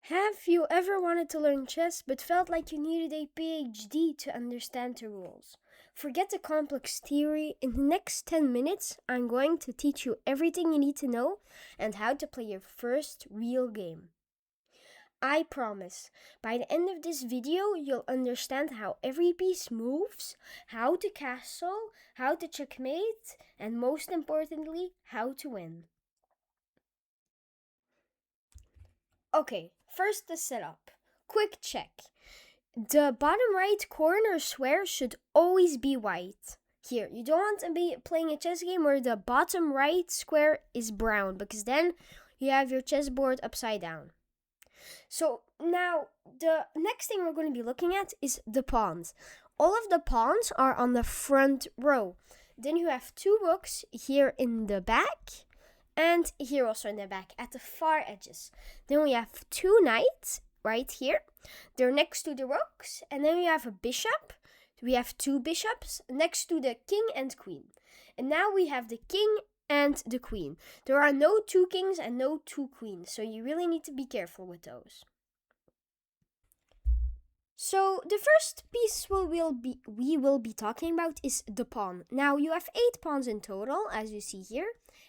Have you ever wanted to learn chess but felt like you needed a PhD to understand the rules? Forget the complex theory. In the next 10 minutes, I'm going to teach you everything you need to know and how to play your first real game. I promise, by the end of this video, you'll understand how every piece moves, how to castle, how to checkmate, and most importantly, how to win. Okay, first the setup. Quick check. The bottom right corner square should always be white. Here, you don't want to be playing a chess game where the bottom right square is brown, because then you have your chessboard upside down. So now, the next thing we're going to be looking at is the pawns. All of the pawns are on the front row. Then you have two rooks here in the back, and here also in the back at the far edges. Then we have two knights right here. They're next to the rooks, and then we have a bishop. We have two bishops next to the king and queen. And now we have the king and the queen. There are no two kings and no two queens, so you really need to be careful with those. So the first piece we will be talking about is the pawn. Now you have 8 pawns in total, as you see here,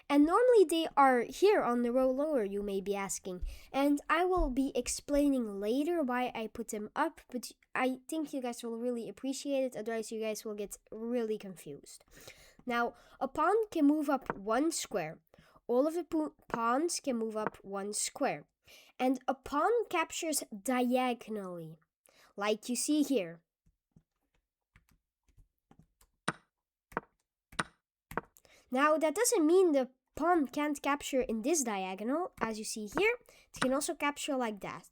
and normally they are here on the row lower, you may be asking, and I will be explaining later why I put them up, but I think you guys will really appreciate it, otherwise you guys will get really confused. Now, a pawn can move up 1 square. All of the pawns can move up 1 square. And a pawn captures diagonally, like you see here. Now, that doesn't mean the pawn can't capture in this diagonal, as you see here. It can also capture like that.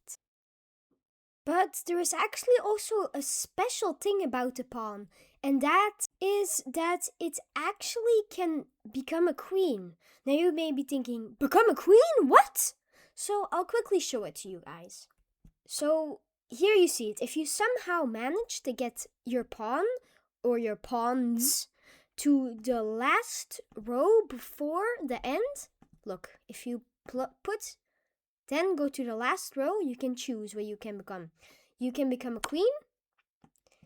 But there is actually also a special thing about the pawn, and that is that it actually can become a queen. Now you may be thinking, become a queen? What? So I'll quickly show it to you guys. So here you see it. If you somehow manage to get your pawn or your pawns to the last row before the end, look, if you then go to the last row, you can choose what you can become. You can become a queen,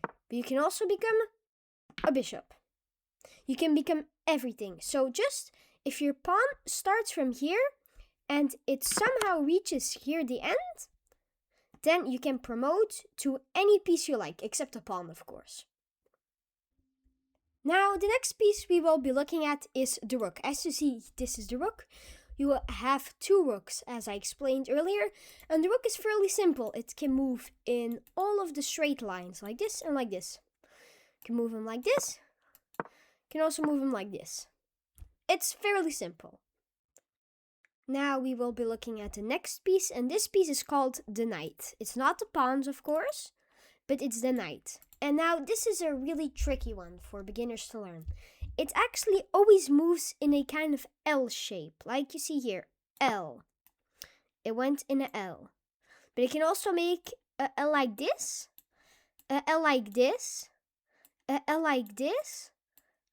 but you can also become a bishop. You can become everything. So just if your pawn starts from here and it somehow reaches here the end, then you can promote to any piece you like, except a pawn, of course. Now, the next piece we will be looking at is the rook. As you see, this is the rook. You will have two rooks, as I explained earlier, and the rook is fairly simple. It can move in all of the straight lines, like this and like this. You can move him like this. You can also move him like this. It's fairly simple. Now we will be looking at the next piece, and this piece is called the knight. It's not the pawns, of course, but it's the knight. And now this is a really tricky one for beginners to learn. It actually always moves in a kind of L shape, like you see here, L. It went in an L. But it can also make a L like this, a L like this, a L like this,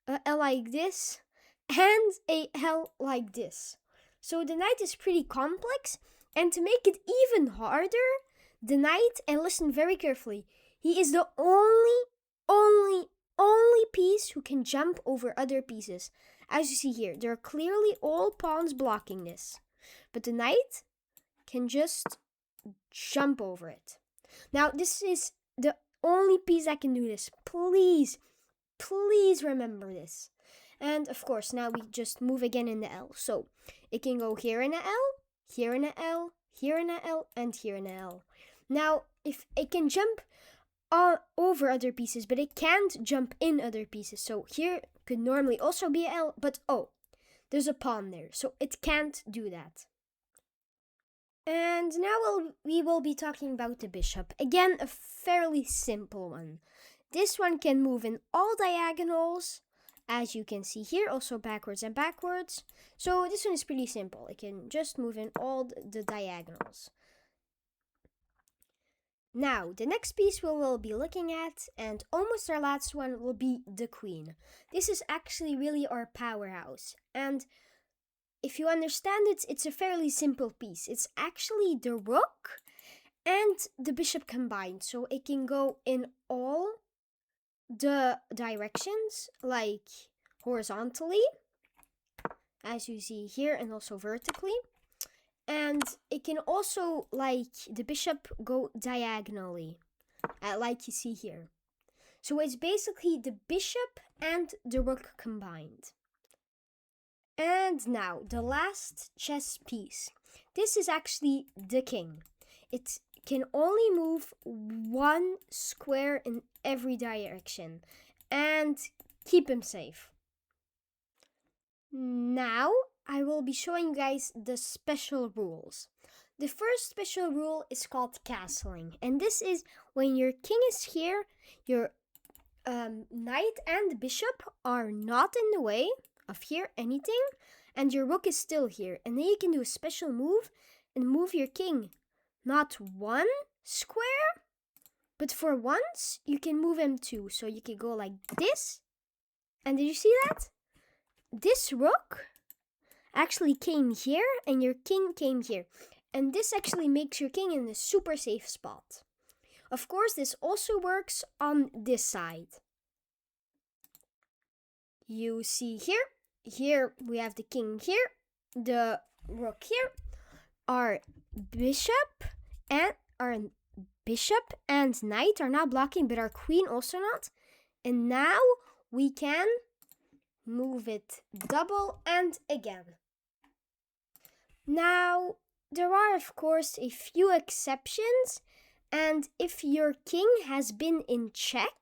a L like this, and a L like this. So the knight is pretty complex, and to make it even harder, the knight, and listen very carefully, he is the only piece who can jump over other pieces. As you see here, there are clearly all pawns blocking this, but the knight can just jump over it. Now, this is the only piece that can do this. Please remember this. And of course, now we just move again in the L. So it can go here in a L, here in a L, here in a L, and here in a L. Now, if it can jump over other pieces, but it can't jump in other pieces. So here could normally also be a L, but oh, there's a pawn there, so it can't do that. And now we will be talking about the bishop. Again, a fairly simple one. This one can move in all diagonals, as you can see here, also backwards and backwards. So this one is pretty simple. It can just move in all the diagonals. Now, the next piece we will be looking at, and almost our last one, will be the queen. This is actually really our powerhouse. And if you understand it, it's a fairly simple piece. It's actually the rook and the bishop combined, so it can go in all the directions, like horizontally, as you see here, and also vertically. And it can also, like the bishop, go diagonally, like you see here. So it's basically the bishop and the rook combined. And now, the last chess piece. This is actually the king. It can only move one square in every direction and keep him safe. Now, I will be showing you guys the special rules. The first special rule is called castling, and this is when your king is here, your knight and bishop are not in the way of here anything, and your rook is still here. And then you can do a special move and move your king not one square, but for once you can move him two. So you can go like this. And did you see that? This rook actually came here and your king came here. And this actually makes your king in a super safe spot. Of course, this also works on this side. You see here we have the king here, the rook here, our bishop and knight are not blocking, but our queen also not. And now we can move it double and again. Now, there are of course a few exceptions, and if your king has been in check,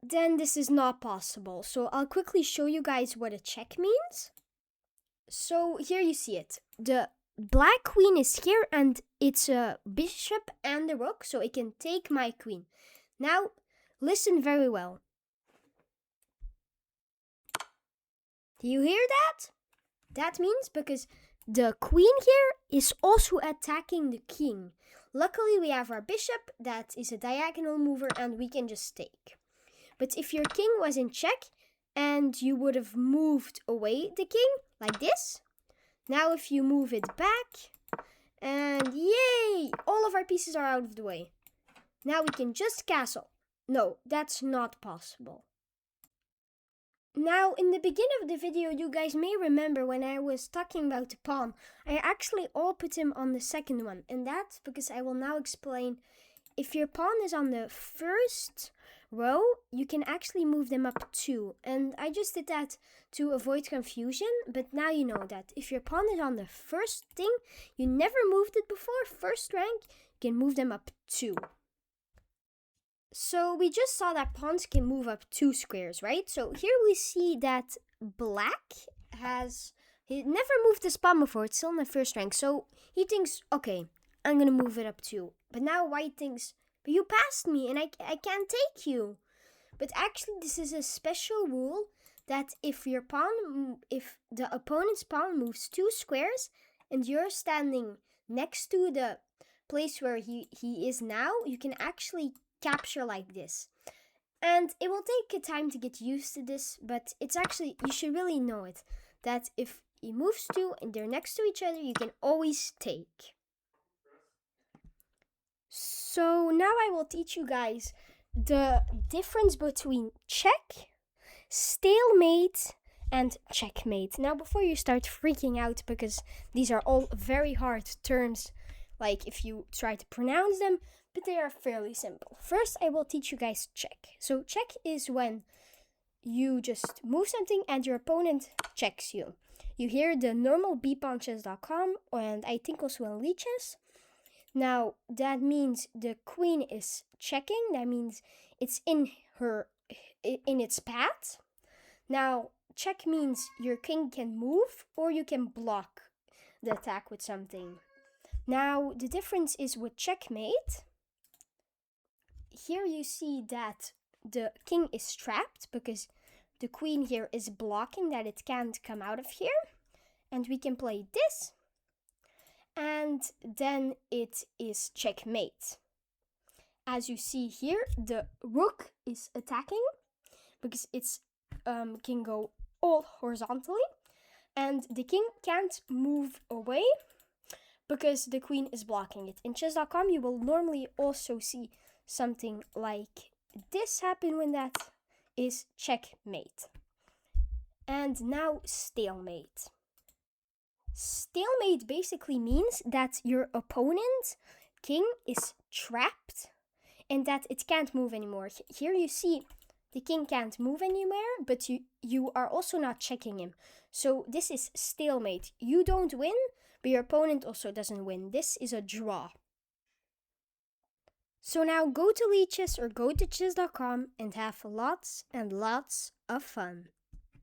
then this is not possible. So I'll quickly show you guys what a check means. So here you see it. The black queen is here and it's a bishop and a rook, so it can take my queen. Now, listen very well. Do you hear that? That means because the queen here is also attacking the king. Luckily, we have our bishop that is a diagonal mover and we can just take. But if your king was in check and you would have moved away the king like this, now if you move it back, and yay, all of our pieces are out of the way. Now we can just castle. No, that's not possible. Now, in the beginning of the video, you guys may remember when I was talking about the pawn, I actually all put him on the second one. And that's because I will now explain, if your pawn is on the first row, you can actually move them up two. And I just did that to avoid confusion, but now you know that if your pawn is on the first thing, you never moved it before, first rank, you can move them up two. So we just saw that pawns can move up two squares, right? So here we see that black he never moved this pawn before, it's still in the first rank. So he thinks, okay, I'm gonna move it up two. But now white thinks, but you passed me and I can't take you. But actually this is a special rule that if the opponent's pawn moves two squares and you're standing next to the place where he is now, you can actually capture like this. And it will take a time to get used to this, but it's actually, you should really know it, that if he moves two and they're next to each other, you can always take. So now I will teach you guys the difference between check, stalemate, and checkmate. Now, before you start freaking out, because these are all very hard terms, like if you try to pronounce them, but they are fairly simple. First, I will teach you guys check. So check is when you just move something and your opponent checks you. You hear the normal beep on chess.com and I think also on Lichess. Now, that means the queen is checking. That means it's in its path. Now, check means your king can move or you can block the attack with something. Now, the difference is with checkmate. Here you see that the king is trapped because the queen here is blocking that it can't come out of here. And we can play this. And then it is checkmate. As you see here, the rook is attacking because it's can go all horizontally. And the king can't move away, because the queen is blocking it. In chess.com, you will normally also see something like this happen when that is checkmate. And now stalemate. Stalemate basically means that your opponent king is trapped and that it can't move anymore. Here you see the king can't move anywhere, but you are also not checking him. So this is stalemate. You don't win, but your opponent also doesn't win. This is a draw. So now go to Lichess or go to chess.com and have lots and lots of fun.